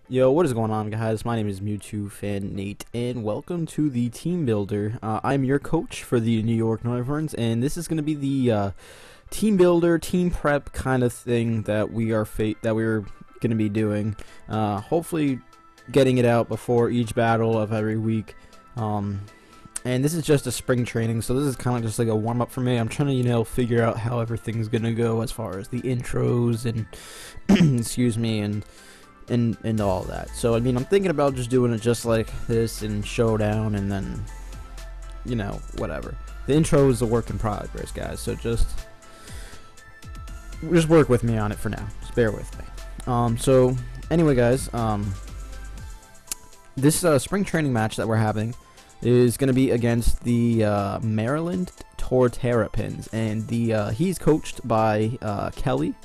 Yo, what is going on, guys? My name is Mewtwo Fan Nate, and welcome to the Team Builder. I'm your coach for the New York Noiverns, and this is going to be the team builder, team prep kind of thing that we're going to be doing. Hopefully, getting it out before each battle of every week. And this is just a spring training, so this is kind of just like a warm up for me. I'm trying to, figure out how everything's gonna go as far as the intros and excuse me and all that. So I mean, I'm thinking about just doing it just like this in Showdown, and then whatever. The intro is a work in progress, guys. So just work with me on it for now. Just bear with me. So anyway, guys, this spring training match that we're having is going to be against the Maryland Torterrapins, and he's coached by Kelly,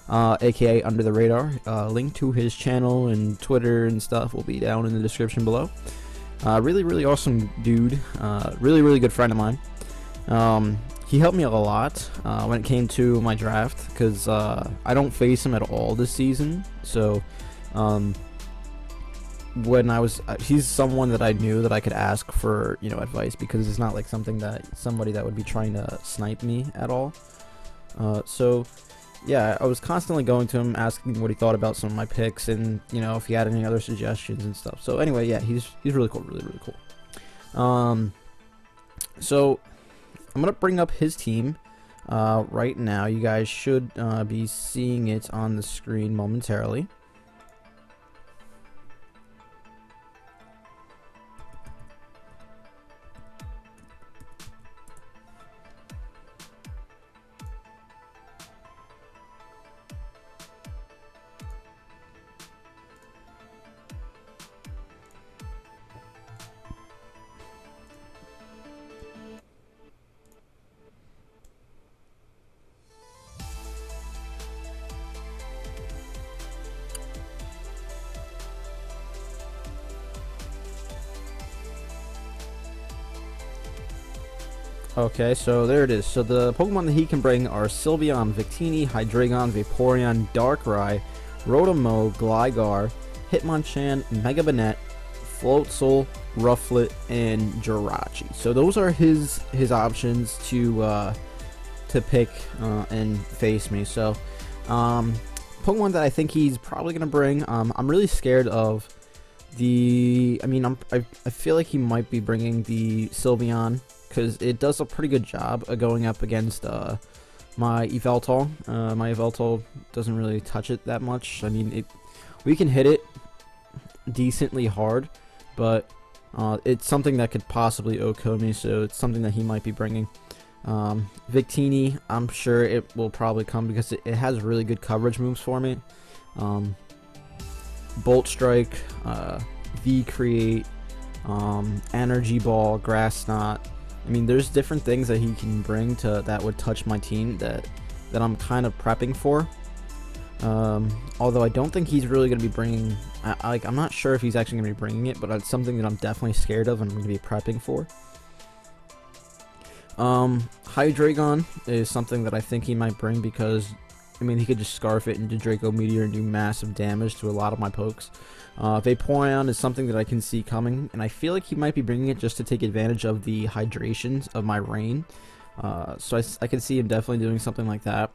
aka UnderTheRadar. Link to his channel and Twitter and stuff will be down in the description below. Really awesome dude. Really good friend of mine. He helped me a lot when it came to my draft, because I don't face him at all this season. So he's someone that I knew that I could ask for advice, because it's not like somebody that would be trying to snipe me at all. So yeah, I was constantly going to him, asking what he thought about some of my picks, and if he had any other suggestions and stuff. So anyway, yeah, he's really cool, really cool. So I'm gonna bring up his team right now. You guys should be seeing it on the screen momentarily. Okay, so there it is. So the Pokemon that he can bring are Sylveon, Victini, Hydreigon, Vaporeon, Darkrai, Rotom, Gligar, Hitmonchan, Mega Banette, Floatzel, Rufflet, and Jirachi. So those are his options to pick and face me. So Pokemon that I think he's probably gonna bring. I'm really scared of the. I feel like he might be bringing the Sylveon, because it does a pretty good job of going up against my Yveltal. My Yveltal doesn't really touch it that much. I mean, we can hit it decently hard, but it's something that could possibly OHKO me, so it's something that he might be bringing. Victini, I'm sure it will probably come, because it has really good coverage moves for me. Bolt Strike, V-Create, Energy Ball, Grass Knot. I mean, there's different things that he can bring that would touch my team that I'm kind of prepping for. Although I don't think he's really going to be bringing. I'm not sure if he's actually going to be bringing it, but it's something that I'm definitely scared of and I'm going to be prepping for. Hydreigon is something that I think he might bring, because he could just scarf it into Draco Meteor and do massive damage to a lot of my pokes. Vaporeon is something that I can see coming, and I feel like he might be bringing it just to take advantage of the hydrations of my rain. So I can see him definitely doing something like that.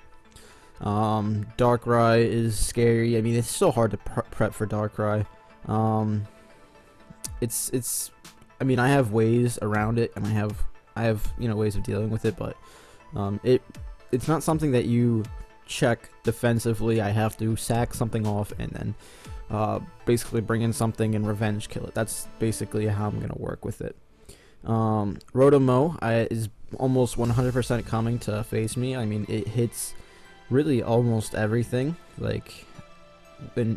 Darkrai is scary. I mean, it's so hard to prep for Darkrai. I have ways around it, and I have ways of dealing with it, but it's not something that you check defensively. I have to sack something off and then basically bring in something and revenge kill it. That's basically how I'm gonna work with it. Rotom is almost 100% coming to face me. I mean, it hits really almost everything. And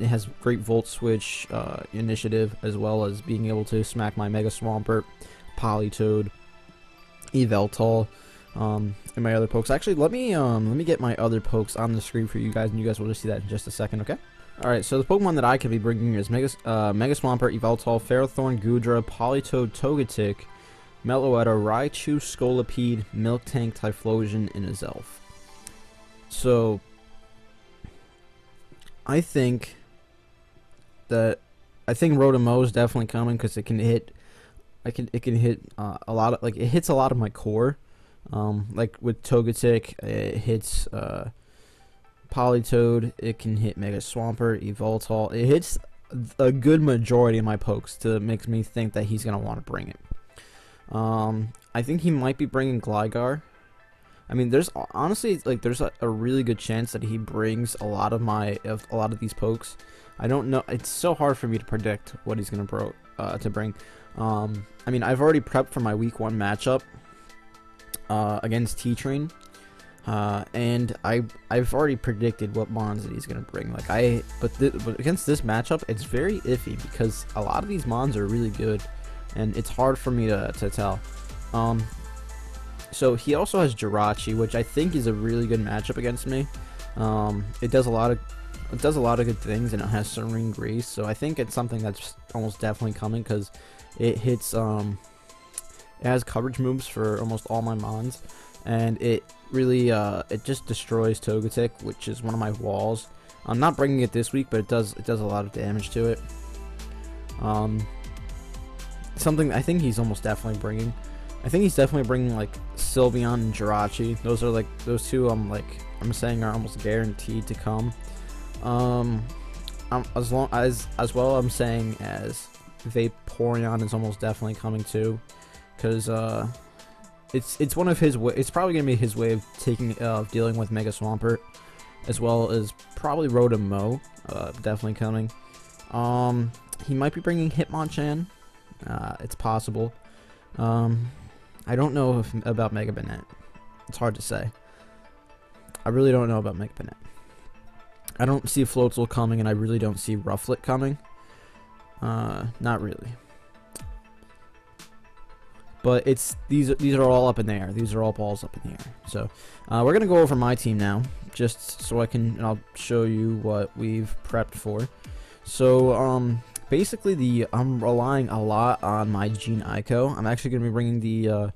it has great Volt Switch initiative, as well as being able to smack my Mega Swampert, Politoed, Yveltal, and my other pokes. Actually, let me get my other pokes on the screen for you guys, and you guys will just see that in just a second, okay? Alright, so the Pokemon that I could be bringing is Mega Swampert, Yveltal, Ferrothorn, Goodra, Politoed, Togetic, Meloetta, Raichu, Scolipede, Miltank, Typhlosion, and Azelf. So I think that I think Rotom is definitely coming because it can hit. It can hit a lot of, like, it hits a lot of my core. Like with Togetic, it hits Politoed. It can hit Mega Swampert, Evoltol. It hits a good majority of my pokes to makes me think that he's gonna want to bring it. I think he might be bringing Gligar. I mean, there's honestly, like, there's a really good chance that he brings a lot of these pokes. I don't know. It's so hard for me to predict what he's gonna bring. I mean, I've already prepped for my week 1 matchup against T-Train, and I've already predicted what mons that he's gonna bring. Like but against this matchup, it's very iffy because a lot of these mons are really good, and it's hard for me to tell. So he also has Jirachi, which I think is a really good matchup against me. It does a lot of good things, and it has Serene Grace, so I think it's something that's almost definitely coming because it hits. It has coverage moves for almost all my mons, and it really it just destroys Togetic, which is one of my walls. I'm not bringing it this week, but it does a lot of damage to it. Something I think he's almost definitely bringing. I think he's definitely bringing like Sylveon and Jirachi. Those are like those two. I'm saying are almost guaranteed to come. As well, I'm saying as Vaporeon is almost definitely coming too, because it's one of his it's probably gonna be his way of dealing with Mega Swampert, as well as probably Rotom definitely coming. He might be bringing Hitmonchan. It's possible. I don't know about Mega Banette. It's hard to say. I really don't know about Mega Banette. I don't see Floatzel coming, and I really don't see Rufflet coming. Not really. But these are all up in the air. These are all balls up in the air. So we're gonna go over my team now, just so I'll show you what we've prepped for. So basically I'm relying a lot on my Gene Ico. I'm actually gonna be bringing the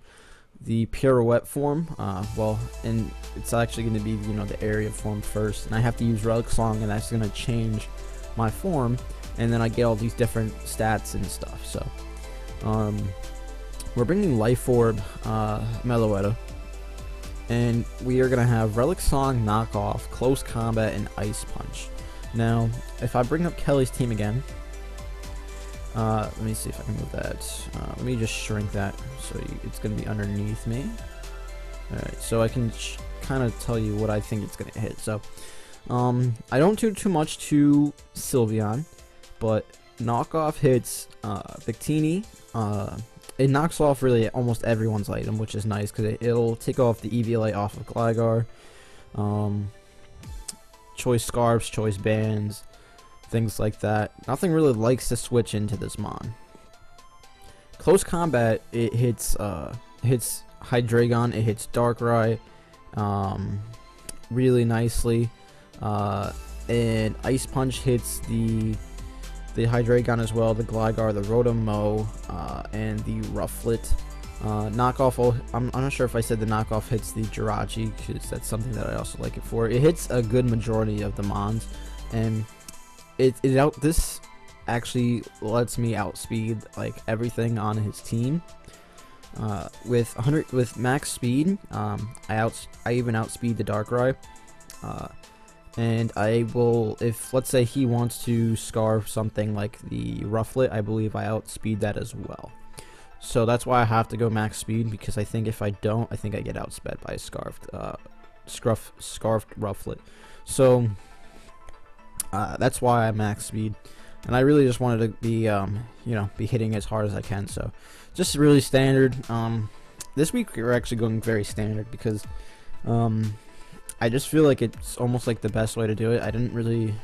Pirouette form. Well, and it's actually gonna be the area form first, and I have to use Relic Song, and that's gonna change my form, and then I get all these different stats and stuff. So we're bringing Life Orb, Meloetta, and we are gonna have Relic Song, Knockoff, Close Combat, and Ice Punch. Now, if I bring up Kelly's team again, let me see if I can move that. Let me just shrink that so it's going to be underneath me. Alright, so I can kind of tell you what I think it's going to hit. So, I don't do too much to Sylveon, but Knockoff hits Victini. It knocks off really almost everyone's item, which is nice because it'll take off the EVLA off of Gligar. Choice Scarves, Choice Bands, things like that. Nothing really likes to switch into this mon. Close Combat, it hits Hydreigon, it hits Darkrai really nicely, and Ice Punch hits the Hydreigon as well, the Gligar, the Rotom, and the Rufflet. Knockoff, I'm not sure if I said the knockoff hits the Jirachi, because that's something that I also like it for. It hits a good majority of the mons, and this actually lets me outspeed like everything on his team. With max speed, I even outspeed the Darkrai, and I will, if let's say he wants to Scarf something like the Rufflet, I believe I outspeed that as well. So that's why I have to go max speed, because I think if I don't, I think I get outsped by a scarfed Rufflet. So that's why I max speed, and I really just wanted to be be hitting as hard as I can. So just really standard. This week we're actually going very standard because I just feel like it's almost like the best way to do it. I didn't really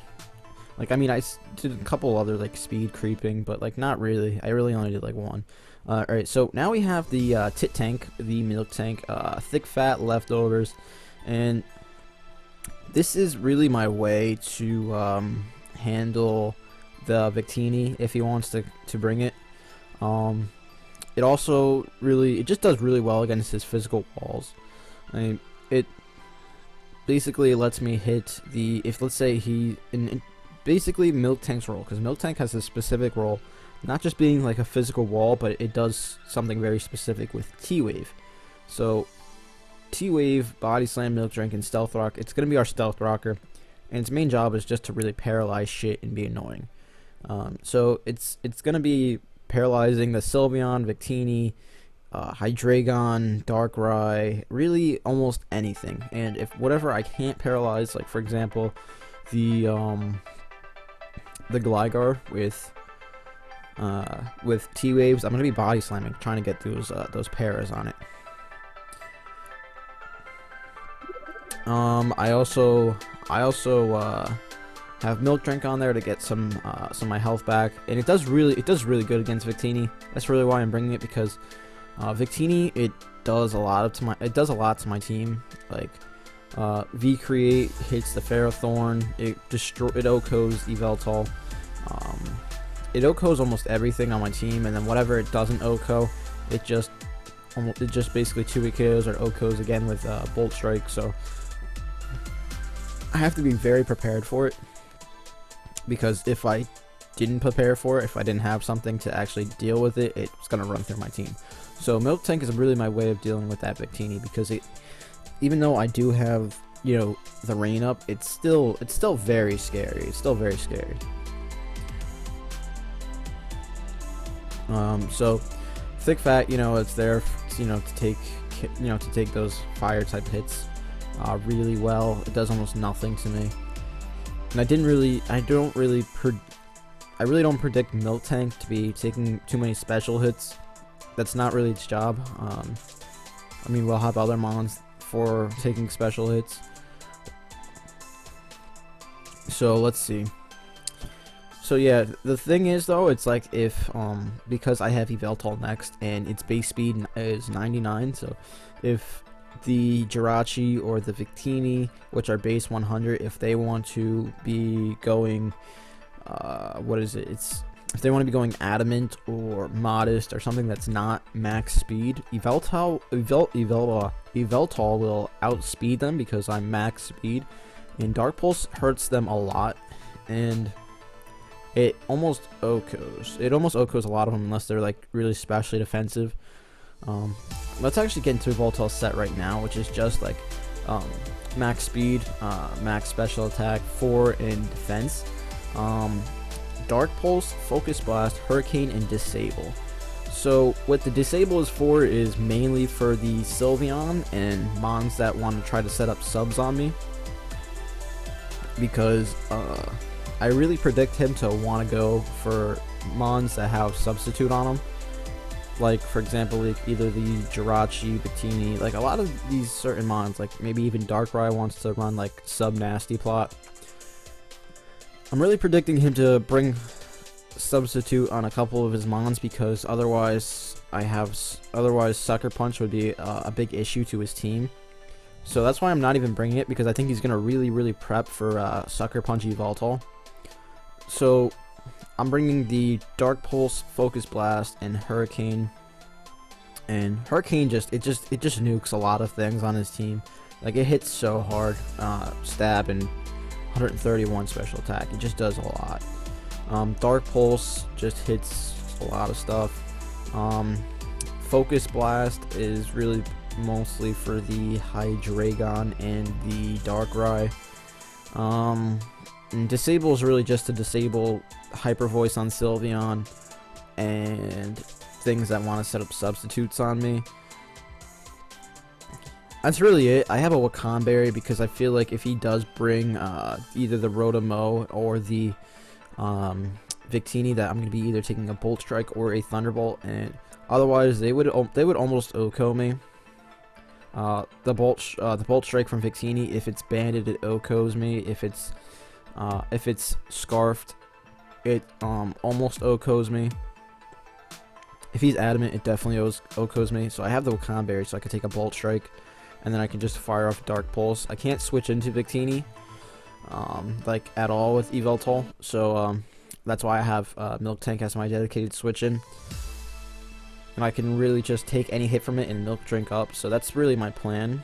I mean, I did a couple other like speed creeping, but like not really. I really only did like one. Alright, so now we have the Tit Tank, the Milk Tank, Thick Fat Leftovers, and this is really my way to handle the Victini if he wants to bring it. It also it just does really well against his physical walls. I mean, it basically lets me hit if let's say basically Milk Tank's role, because Milk Tank has a specific role, not just being like a physical wall, but it does something very specific with T-Wave. So T-Wave, Body Slam, Milk Drink, and Stealth Rock, it's going to be our Stealth Rocker, and its main job is just to really paralyze shit and be annoying. So it's going to be paralyzing the Sylveon, Victini, Hydreigon, Darkrai, really almost anything. And if whatever I can't paralyze, like for example, the Gligar with T-Waves, I'm gonna be Body Slamming, trying to get those paras on it. I also have Milk Drink on there to get some of my health back, and it does really good against Victini. That's really why I'm bringing it, because Victini, it does a lot to my team. Like V-Create hits the Ferrothorn, it OHKOs Yveltal, it OHKOs almost everything on my team, and then whatever it doesn't OHKO, it just basically 2-hit KOs or OHKOs again with Bolt Strike. So I have to be very prepared for it, because if I didn't prepare for it, if I didn't have something to actually deal with it, it's gonna run through my team. So Milk Tank is really my way of dealing with that Victini, because even though I do have, you know, the rain up, it's still very scary. It's still very scary. So Thick Fat, you know, it's there, you know, to take those fire type hits really well. It does almost nothing to me. And I really don't predict Milk Tank to be taking too many special hits. That's not really its job. I mean, we'll have other mons for taking special hits. So let's see. So yeah, the thing is though, it's like if because I have Yveltal next and its base speed is 99, so if the Jirachi or the Victini, which are base 100, if they want to be going if they want to be going Adamant or Modest or something that's not max speed, Yveltal will outspeed them because I'm max speed, and Dark Pulse hurts them a lot, and it almost OHKOs. It almost OHKOs a lot of them unless they're like really specially defensive. Let's actually get into Yveltal's set right now, which is just like max speed, max special attack, 4 in defense. Dark Pulse, Focus Blast, Hurricane, and Disable. So what the Disable is for is mainly for the Sylveon and mons that want to try to set up subs on me, because I really predict him to want to go for mons that have Substitute on them. Like for example, like either the Jirachi, Victini, like a lot of these certain mons, like maybe even Darkrai wants to run like Sub Nasty Plot. I'm really predicting him to bring Substitute on a couple of his mons, because otherwise Sucker Punch would be a big issue to his team. So that's why I'm not even bringing it, because I think he's gonna really prep for Sucker Punch Yveltal. So I'm bringing the Dark Pulse, Focus Blast, and Hurricane. And Hurricane just nukes a lot of things on his team. Like it hits so hard, stab and 131 special attack. It just does a lot. Dark Pulse just hits a lot of stuff. Focus Blast is really mostly for the Hydreigon and the Darkrai. And Disable is really just to disable Hyper Voice on Sylveon and things that want to set up substitutes on me. That's really it. I have a Wakanberry because I feel like if he does bring either the Rotom-O or the Victini, that I'm going to be either taking a Bolt Strike or a Thunderbolt, and otherwise they would almost OHKO me. The Bolt Strike from Victini, if it's banded, it OHKOs me. If it's Scarfed, it almost OHKOs me. If he's Adamant, it definitely OHKOs me. So I have the Wakanberry, so I can take a Bolt Strike, and then I can just fire off Dark Pulse. I can't switch into Victini, like at all with Yveltal, so that's why I have Milk Tank as my dedicated switch in, and I can really just take any hit from it and Milk Drink up. So that's really my plan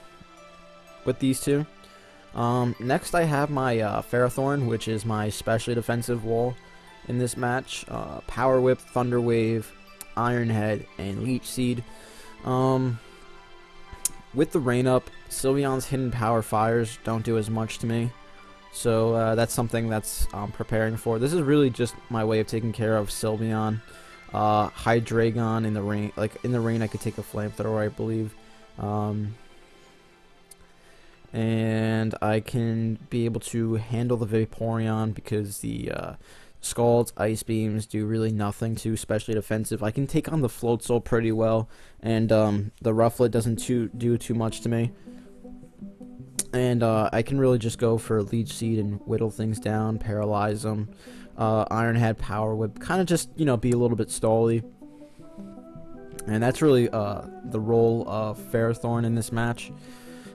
with these two. Next I have my Ferrothorn, which is my specially defensive wall in this match. Power Whip, Thunder Wave, Iron Head, and Leech Seed. With the rain up, Sylveon's hidden power fires don't do as much to me. So that's something that's preparing for. This is really just my way of taking care of Sylveon. Hydreigon in the rain. Like in the rain, I could take a flamethrower, I believe. And I can be able to handle the Vaporeon because the Scald's Ice Beams do really nothing to especially defensive. I can take on the Floatzel pretty well, and the Rufflet doesn't do too much to me. And I can really just go for Leech Seed and whittle things down, paralyze them. Iron Head, Power Whip, kind of just, you know, be a little bit stally. And that's really the role of Ferrothorn in this match.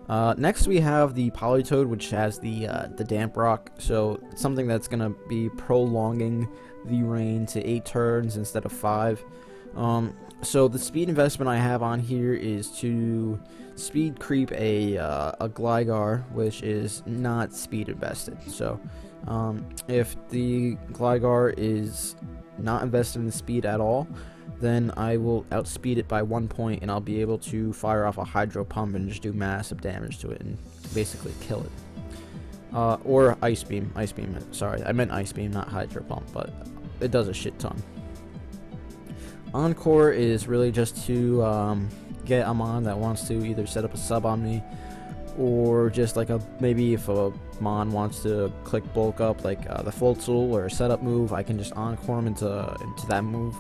Next we have the Politoed, which has the Damp Rock, so it's something that's going to be prolonging the rain to 8 turns instead of 5. So the speed investment I have on here is to speed creep a Gligar, which is not speed invested. So if the Gligar is not invested in speed at all, then I will outspeed it by 1 point, and I'll be able to fire off a Hydro Pump and just do massive damage to it and basically kill it. Or Ice Beam. Sorry, I meant Ice Beam, not Hydro Pump, but it does a shit ton. Encore is really just to get a Mon that wants to either set up a sub on me, or just like maybe if a Mon wants to click bulk up, like the Floatzel or a setup move, I can just Encore him into that move.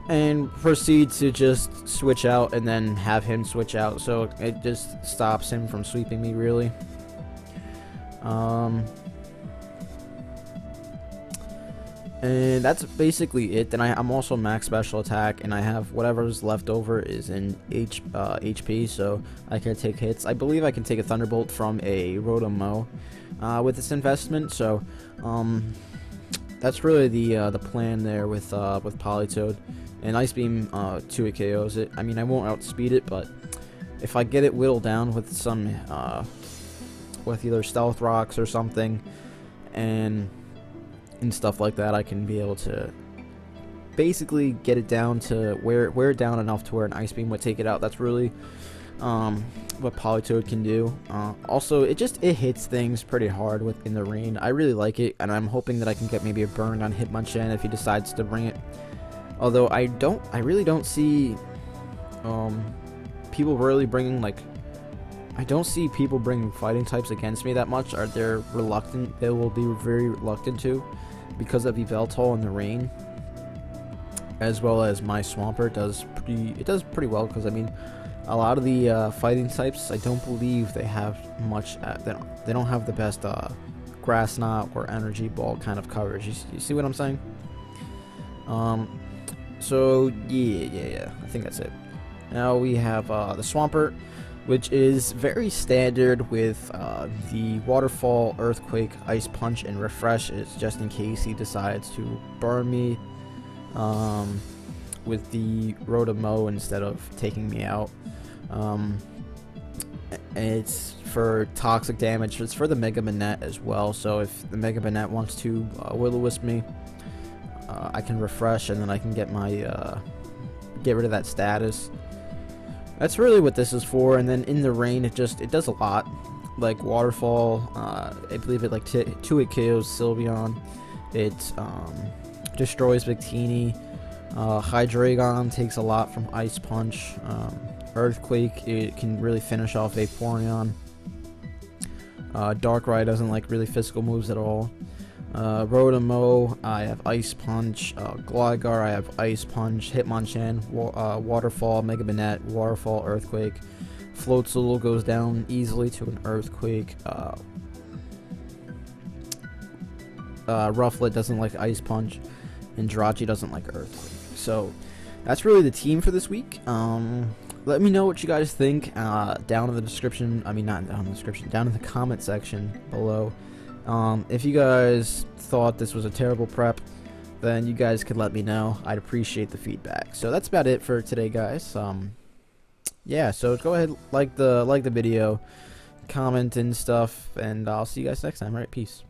And proceed to just switch out and then have him switch out, so it just stops him from sweeping me, really. And that's basically it. Then I'm also max special attack, and I have whatever's left over is in HP, so I can take hits. I believe I can take a Thunderbolt from a Rotom-Mow with this investment, so that's really the plan there with Politoed. And Ice Beam 2 KOs it. I mean, I won't outspeed it, but if I get it whittled down with some with either Stealth Rocks or something, and stuff like that, I can be able to basically get it down to wear it down enough to where an Ice Beam would take it out. That's really what Politoed can do. Also, it hits things pretty hard in the rain. I really like it, and I'm hoping that I can get maybe a burn on Hitmonchan if he decides to bring it. Although I really don't see people really bringing, like, I don't see people bringing fighting types against me that much. They're reluctant. They will be very reluctant to, because of Yveltal in the rain, as well as my Swampert does pretty well. Because I mean, a lot of the fighting types, I don't believe they have much. They don't have the best Grass Knot or Energy Ball kind of coverage. You see what I'm saying? So yeah, I think that's it. Now we have the Swampert, which is very standard with the Waterfall, Earthquake, Ice Punch, and Refresh, is just in case he decides to burn me with the Rotom-Mow instead of taking me out. And it's for toxic damage. It's for the Mega Manette as well, so if the Mega Manette wants to Will-O-Wisp me, I can refresh, and then I can get my get rid of that status. That's really what this is for. And then in the rain, it does a lot. Like Waterfall, I believe it like 2-hit KOs Sylveon. It destroys Victini. Hydreigon takes a lot from Ice Punch. Earthquake, it can really finish off Vaporeon. Darkrai doesn't like really physical moves at all. Rotom-Mow, I have Ice Punch. Gligar, I have Ice Punch. Hitmonchan, Waterfall, Mega Manette, Waterfall, Earthquake. Floatzel goes down easily to an Earthquake. Rufflet doesn't like Ice Punch, and Jirachi doesn't like Earthquake. So that's really the team for this week. Let me know what you guys think down in the description. I mean, not down in the description, down in the comment section below. If you guys thought this was a terrible prep, then you guys could let me know. I'd appreciate the feedback. So that's about it for today, guys. Yeah, so go ahead, like the video, comment and stuff, and I'll see you guys next time. All right, peace.